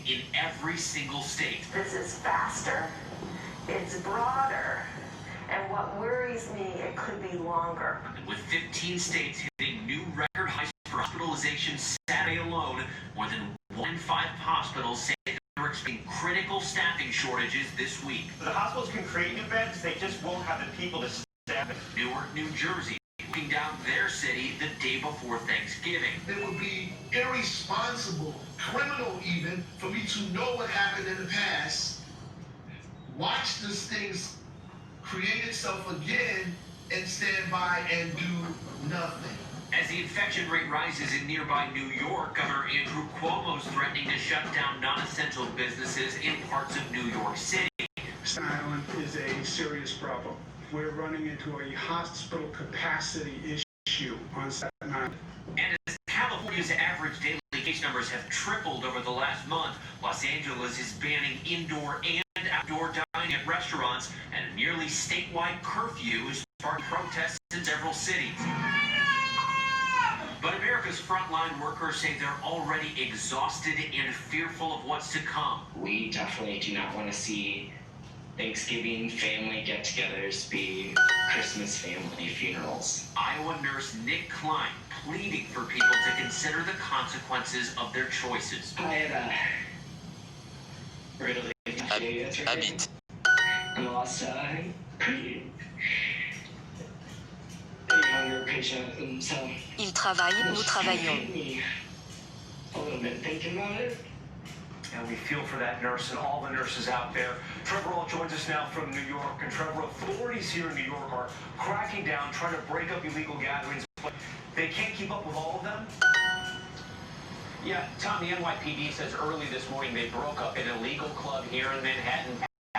in every single state. This is faster, it's broader, and what worries me, it could be longer. And with 15 states hitting new record highs for hospitalization Saturday alone, more than 1 in 5 hospitals say they're experiencing critical staffing shortages this week. The hospitals can create new beds, they just won't have the people to staff it. Newark, New Jersey, looking down their city the day before Thanksgiving. It would be irresponsible, criminal even, for me to know what happened in the past, watch this thing create itself again, and stand by and do nothing. As the infection rate rises in nearby New York, Governor Andrew Cuomo is threatening to shut down non-essential businesses in parts of New York City. Staten Island is a serious problem. We're running into a hospital capacity issue on Staten Island. And as California's average daily case numbers have tripled over the last month, Los Angeles is banning indoor and outdoor dining at restaurants, and a nearly statewide curfew is sparking protests in several cities. But America's frontline workers say they're already exhausted and fearful of what's to come. We definitely do not want to see Thanksgiving family get-togethers be Christmas family funerals. Iowa nurse Nick Klein pleading for people to consider the consequences of their choices. I had a really Habite. lost a younger patient, so Il travaille, nous travaillons. a little bit thinking about it. And we feel for that nurse and all the nurses out there. Trevor All joins us now from New York. And Trevor, authorities here in New York are cracking down, trying to break up illegal gatherings, but they can't keep up with all of them. Yeah, Tom, the NYPD says early this morning they broke up an illegal club here in Manhattan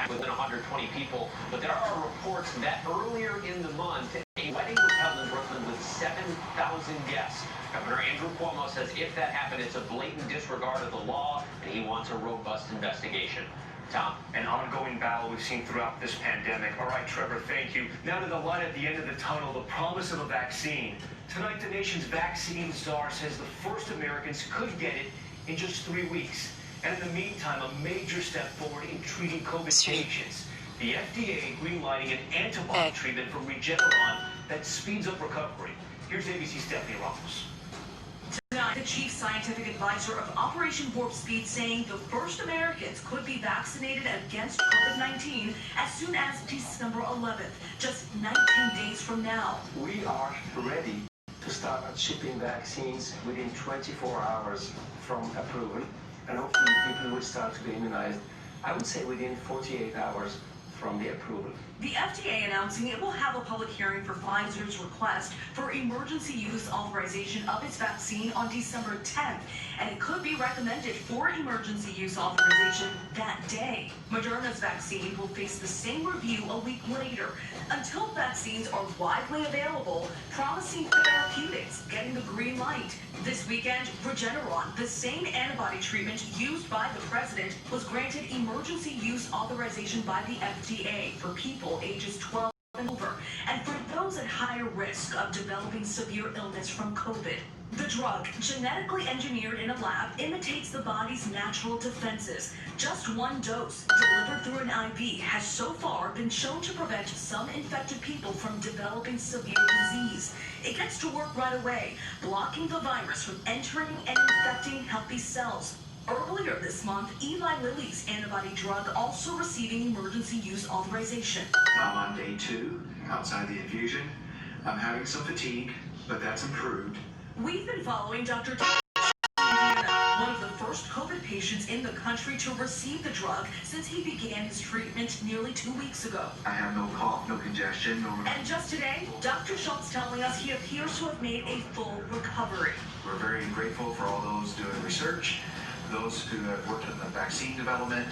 with 120 people. But there are reports that earlier in the month, a wedding was held in Brooklyn with 7,000 guests. Governor Andrew Cuomo says if that happened, it's a blatant disregard of the law, and he wants a robust investigation. Tom? An ongoing battle we've seen throughout this pandemic. All right, Trevor, thank you. Now to the light at the end of the tunnel, the promise of a vaccine. Tonight, the nation's vaccine czar says the first Americans could get it in just 3 weeks. And in the meantime, a major step forward in treating COVID patients. The FDA greenlighting an antibody treatment from Regeneron that speeds up recovery. Here's ABC's Stephanie Ramos. Tonight, the chief scientific advisor of Operation Warp Speed saying the first Americans could be vaccinated against COVID-19 as soon as December 11th, just 19 days from now. We are ready to start shipping vaccines within 24 hours from approval, and hopefully people will start to be immunized, I would say within 48 hours from the approval. The FDA announcing it will have a public hearing for Pfizer's request for emergency use authorization of its vaccine on December 10th, and it could be recommended for emergency use authorization that day. Moderna's vaccine will face the same review a week later. Until vaccines are widely available, promising therapeutics getting the green light. This weekend, Regeneron, the same antibody treatment used by the president, was granted emergency use authorization by the FDA for people ages 12 and over, and for those at higher risk of developing severe illness from COVID. The drug, genetically engineered in a lab, imitates the body's natural defenses. Just one dose, delivered through an IV, has so far been shown to prevent some infected people from developing severe disease. It gets to work right away, blocking the virus from entering and infecting healthy cells. Earlier this month, Eli Lilly's antibody drug also receiving emergency use authorization. I'm on day 2, outside the infusion. I'm having some fatigue, but that's improved. We've been following Dr. one of the first COVID patients in the country to receive the drug since he began his treatment nearly 2 weeks ago. I have no cough, no congestion, no... And just today, Dr. Schultz telling us he appears to have made a full recovery. We're very grateful for all those doing research, those who have worked in the vaccine development,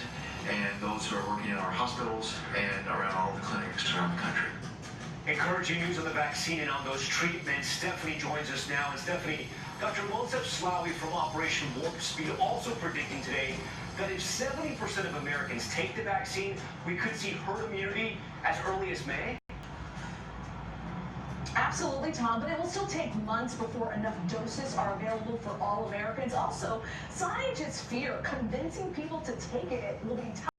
and those who are working in our hospitals and around all the clinics around the country. Encouraging news on the vaccine and on those treatments. Stephanie joins us now. And Stephanie, Dr. Monsef Slawi from Operation Warp Speed also predicting today that if 70% of Americans take the vaccine, we could see herd immunity as early as May? Absolutely, Tom, but it will still take months before enough doses are available for all Americans. Also, scientists fear convincing people to take it will be tough.